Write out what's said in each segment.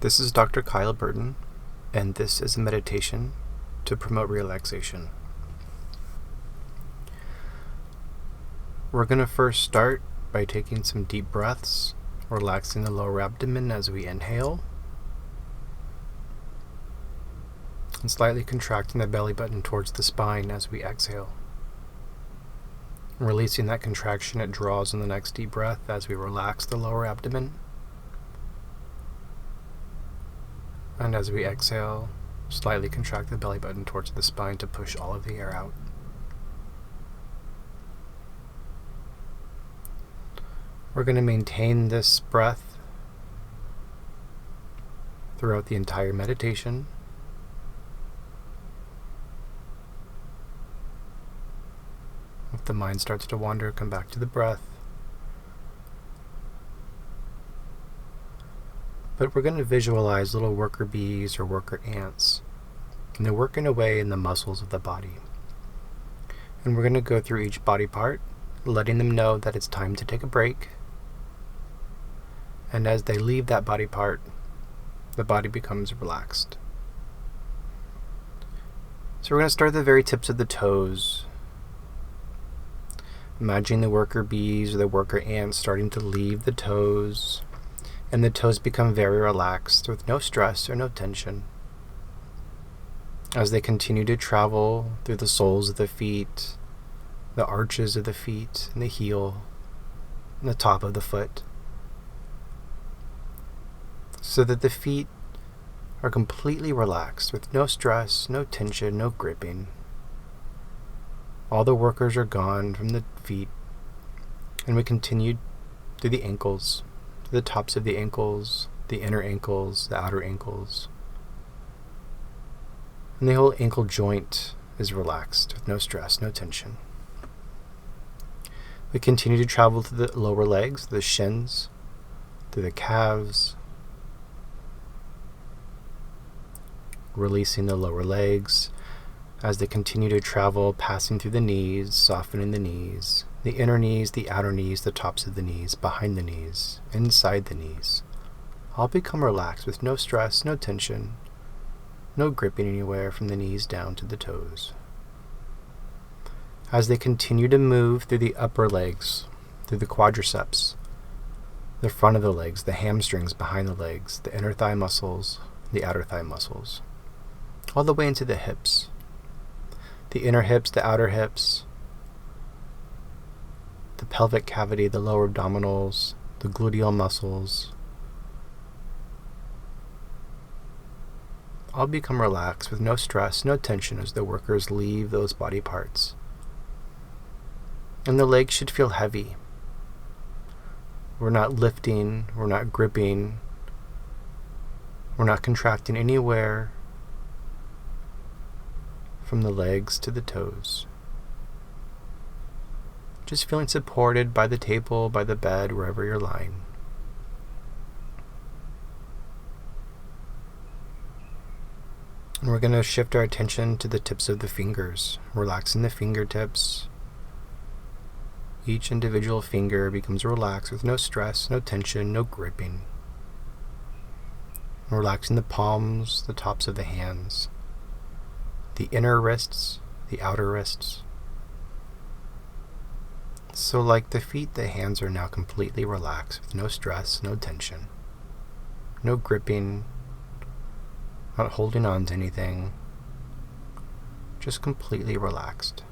This is Dr. Kyle Burton, and this is a meditation to promote relaxation. We're going to first start by taking some deep breaths, relaxing the lower abdomen as we inhale, and slightly contracting the belly button towards the spine as we exhale. Releasing that contraction it draws in the next deep breath as we relax the lower abdomen. And as we exhale, slightly contract the belly button towards the spine to push all of the air out. We're going to maintain this breath throughout the entire meditation. If the mind starts to wander, come back to the breath. But we're going to visualize little worker bees or worker ants, and they're working away in the muscles of the body. And we're going to go through each body part, letting them know that it's time to take a break. And as they leave that body part, the body becomes relaxed. So we're going to start at the very tips of the toes. Imagine the worker bees or the worker ants starting to leave the toes, and the toes become very relaxed with no stress or no tension. As they continue to travel through the soles of the feet, the arches of the feet, and the heel, and the top of the foot, so that the feet are completely relaxed with no stress, no tension, no gripping. All the workers are gone from the feet, and we continue through the ankles, to the tops of the ankles, the inner ankles, the outer ankles. And the whole ankle joint is relaxed with no stress, no tension. We continue to travel to the lower legs, the shins, through the calves, releasing the lower legs as they continue to travel, passing through the knees, softening the knees, the inner knees, the outer knees, the tops of the knees, behind the knees, inside the knees. All become relaxed with no stress, no tension, no gripping anywhere from the knees down to the toes. As they continue to move through the upper legs, through the quadriceps, the front of the legs, the hamstrings behind the legs, the inner thigh muscles, the outer thigh muscles, all the way into the hips. The inner hips, the outer hips, the pelvic cavity, the lower abdominals, the gluteal muscles, all become relaxed with no stress, no tension as the workers leave those body parts. And the legs should feel heavy. We're not lifting, we're not gripping, we're not contracting anywhere from the legs to the toes. Just feeling supported by the table, by the bed, wherever you're lying. And we're going to shift our attention to the tips of the fingers, relaxing the fingertips. Each individual finger becomes relaxed with no stress, no tension, no gripping. And relaxing the palms, the tops of the hands, the inner wrists, the outer wrists. So like the feet, the hands are now completely relaxed with no stress, no tension, no gripping, not holding on to anything, just completely relaxed.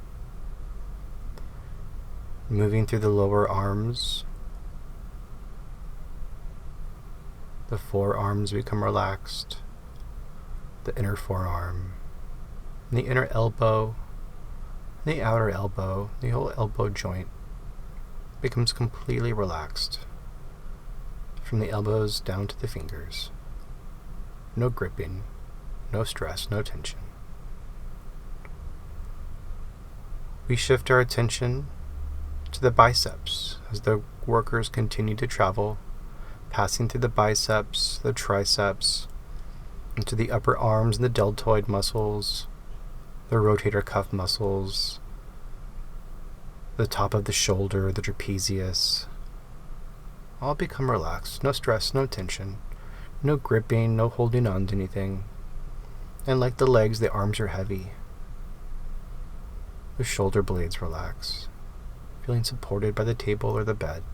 Moving through the lower arms, the forearms become relaxed, the inner forearm, the inner elbow, the outer elbow, the whole elbow joint becomes completely relaxed from the elbows down to the fingers. No gripping, no stress, no tension. We shift our attention to the biceps as the workers continue to travel, passing through the biceps, the triceps, into the upper arms and the deltoid muscles, the rotator cuff muscles, the top of the shoulder, the trapezius, all become relaxed. No stress, no tension. No gripping, no holding on to anything. And like the legs, the arms are heavy. The shoulder blades relax, feeling supported by the table or the bed.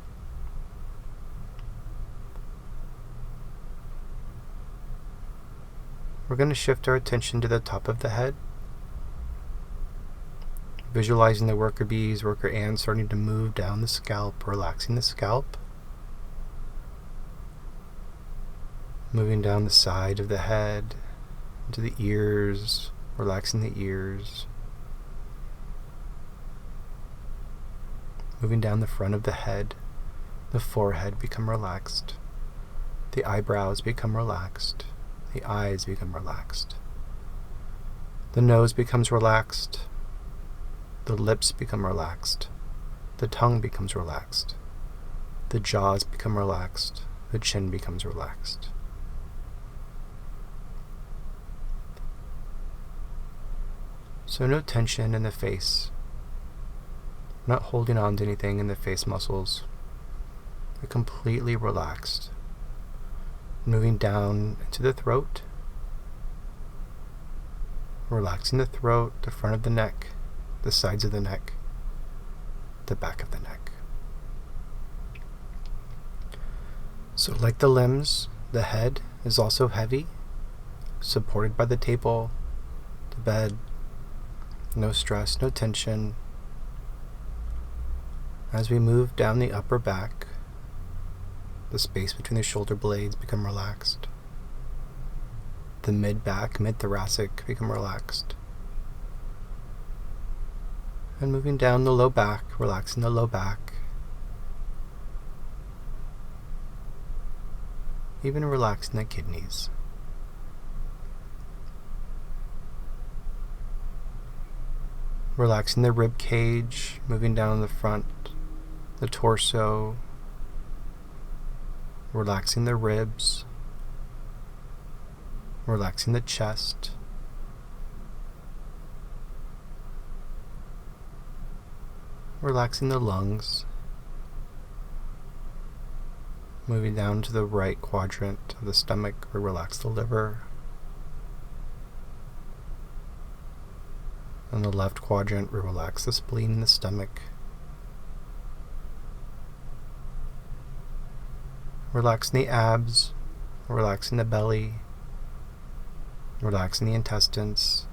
We're going to shift our attention to the top of the head, visualizing the worker bees, worker ants starting to move down the scalp, relaxing the scalp, moving down the side of the head, into the ears, relaxing the ears, moving down the front of the head, the forehead become relaxed, the eyebrows become relaxed, the eyes become relaxed, the nose becomes relaxed, the lips become relaxed, the tongue becomes relaxed, the jaws become relaxed, the chin becomes relaxed. So no tension in the face. Not holding on to anything in the face muscles. They're completely relaxed. Moving down into the throat. Relaxing the throat, the front of the neck, the sides of the neck, the back of the neck. So like the limbs, the head is also heavy, supported by the table, the bed. No stress, no tension. As we move down the upper back, the space between the shoulder blades become relaxed. The mid-back, mid-thoracic become relaxed. And moving down the low back, relaxing the low back. Even relaxing the kidneys. Relaxing the rib cage, moving down the front, the torso, relaxing the ribs, relaxing the chest, relaxing the lungs, moving down to the right quadrant of the stomach, we relax the liver. On the left quadrant, we relax the spleen and the stomach. Relaxing the abs, relaxing the belly, relaxing the intestines.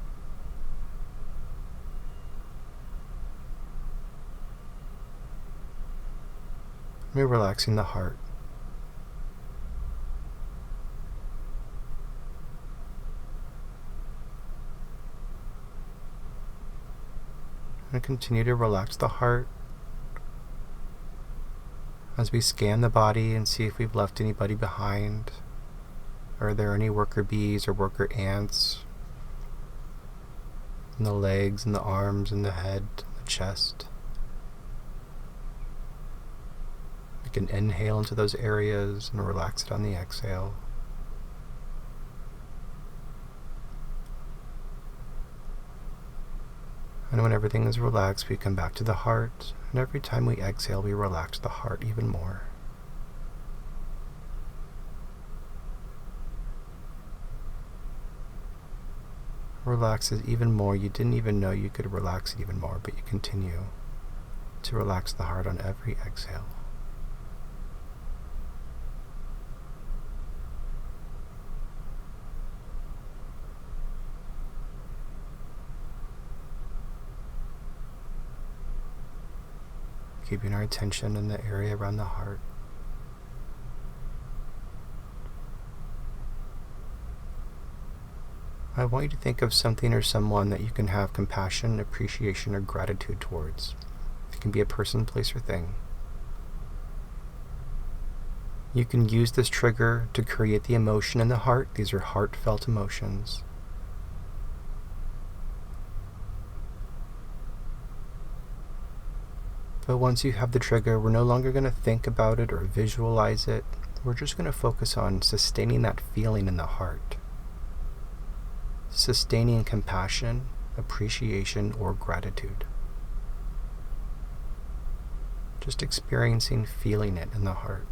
We're relaxing the heart. And continue to relax the heart as we scan the body and see if we've left anybody behind. Are there any worker bees or worker ants in the legs and the arms and the head, the chest? We can inhale into those areas and relax it on the exhale. And when everything is relaxed, we come back to the heart, and every time we exhale, we relax the heart even more. Relax it even more. You didn't even know you could relax it even more, but you continue to relax the heart on every exhale. Keeping our attention in the area around the heart. I want you to think of something or someone that you can have compassion, appreciation, or gratitude towards. It can be a person, place, or thing. You can use this trigger to create the emotion in the heart. These are heartfelt emotions. But once you have the trigger, we're no longer going to think about it or visualize it. We're just going to focus on sustaining that feeling in the heart. Sustaining compassion, appreciation, or gratitude. Just experiencing, feeling it in the heart.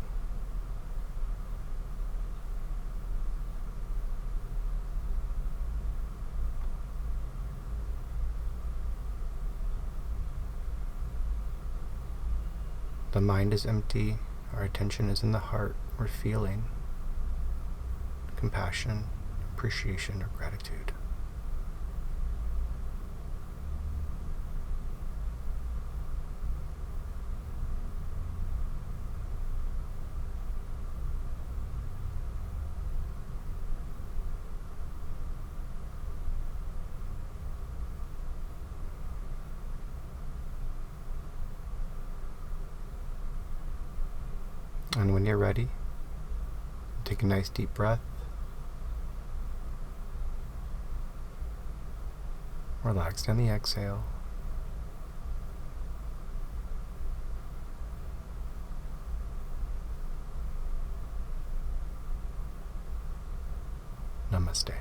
the mind is empty, our attention is in the heart. We're feeling compassion, appreciation, or gratitude. And when you're ready, take a nice deep breath. Relax down the exhale. Namaste.